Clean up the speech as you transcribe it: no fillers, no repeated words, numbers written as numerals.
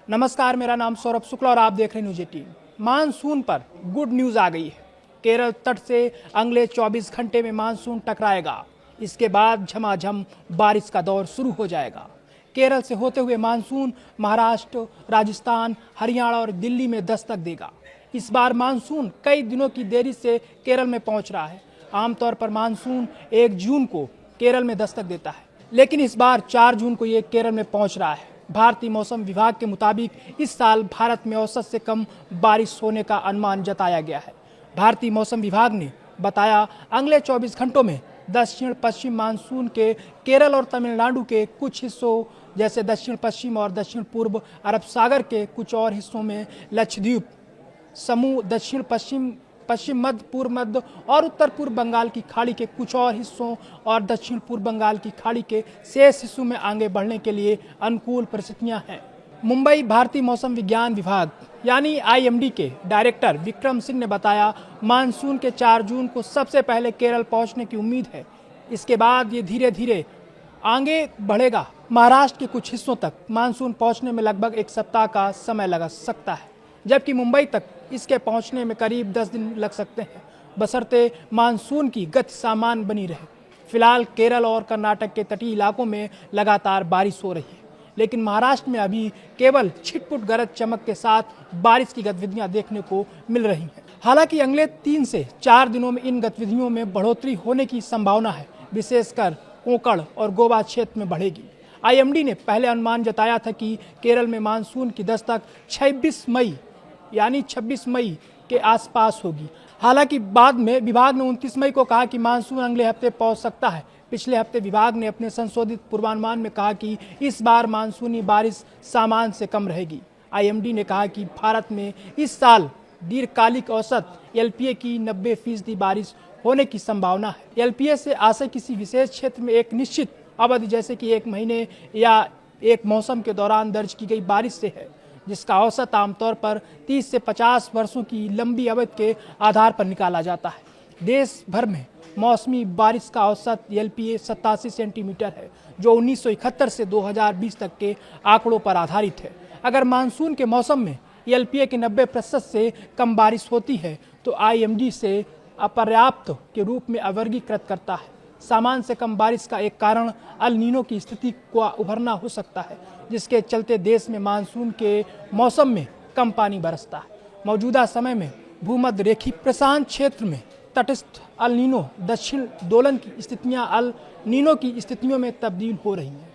नमस्कार, मेरा नाम सौरभ शुक्ला और आप देख रहे हैं न्यूज 18। मानसून पर गुड न्यूज आ गई है। केरल तट से अगले 24 घंटे में मानसून टकराएगा। इसके बाद झमाझम बारिश का दौर शुरू हो जाएगा। केरल से होते हुए मानसून महाराष्ट्र, राजस्थान, हरियाणा और दिल्ली में दस्तक देगा। इस बार मानसून कई दिनों की देरी से केरल में पहुंच रहा है। आमतौर पर मानसून 1 जून को केरल में दस्तक देता है, लेकिन इस बार 4 जून को ये केरल में पहुंच रहा है। भारतीय मौसम विभाग के मुताबिक इस साल भारत में औसत से कम बारिश होने का अनुमान जताया गया है। भारतीय मौसम विभाग ने बताया, अगले 24 घंटों में दक्षिण पश्चिम मानसून के केरल और तमिलनाडु के कुछ हिस्सों जैसे दक्षिण पश्चिम और दक्षिण पूर्व अरब सागर के कुछ और हिस्सों में, लक्षद्वीप समूह, दक्षिण पश्चिम, पश्चिम मध्य, पूर्व मध्य और उत्तर पूर्व बंगाल की खाड़ी के कुछ और हिस्सों और दक्षिण पूर्व बंगाल की खाड़ी के शेष हिस्सों में आगे बढ़ने के लिए अनुकूल परिस्थितियां हैं। मुंबई भारतीय मौसम विज्ञान विभाग यानी IMD के डायरेक्टर विक्रम सिंह ने बताया, मानसून के 4 जून को सबसे पहले केरल पहुंचने की उम्मीद है। इसके बाद ये धीरे धीरे आगे बढ़ेगा। महाराष्ट्र के कुछ हिस्सों तक मानसून पहुंचने में लगभग 1 सप्ताह का समय लग सकता है, जबकि मुंबई तक इसके पहुंचने में करीब 10 दिन लग सकते हैं, बशर्ते मानसून की गति सामान्य बनी रहे। फिलहाल केरल और कर्नाटक के तटीय इलाकों में लगातार बारिश हो रही है, लेकिन महाराष्ट्र में अभी केवल छिटपुट गरज चमक के साथ बारिश की गतिविधियां देखने को मिल रही हैं। हालांकि अगले 3 से 4 दिनों में इन गतिविधियों में बढ़ोतरी होने की संभावना है, विशेषकर कोंकण और गोवा क्षेत्र में बढ़ेगी। IMD ने पहले अनुमान जताया था कि केरल में मानसून की दस्तक 26 मई के आसपास होगी। हालांकि बाद में विभाग ने 29 मई को कहा कि मानसून अगले हफ्ते पहुंच सकता है। पिछले हफ्ते विभाग ने अपने संशोधित पूर्वानुमान में कहा कि इस बार मानसूनी बारिश सामान्य से कम रहेगी। IMD ने कहा कि भारत में इस साल दीर्घकालिक औसत LPA की 90% बारिश होने की संभावना है। LPA से आशय किसी विशेष क्षेत्र में एक निश्चित अवधि जैसे कि 1 महीने या एक मौसम के दौरान दर्ज की गई बारिश से है, जिसका औसत आमतौर पर 30 से 50 वर्षों की लंबी अवधि के आधार पर निकाला जाता है। देश भर में मौसमी बारिश का औसत LPA 87 सेंटीमीटर है, जो 1971 से 2020 तक के आंकड़ों पर आधारित है। अगर मानसून के मौसम में LPA के 90% से कम बारिश होती है तो IMD से अपर्याप्त के रूप में वर्गीकृत करता है। सामान्य से कम बारिश का एक कारण अल नीनो की स्थिति का उभरना हो सकता है, जिसके चलते देश में मानसून के मौसम में कम पानी बरसता है। मौजूदा समय में भूमध्य रेखीय प्रशांत क्षेत्र में तटस्थ अल नीनो दक्षिण दोलन की स्थितियां अल नीनो की स्थितियों में तब्दील हो रही हैं।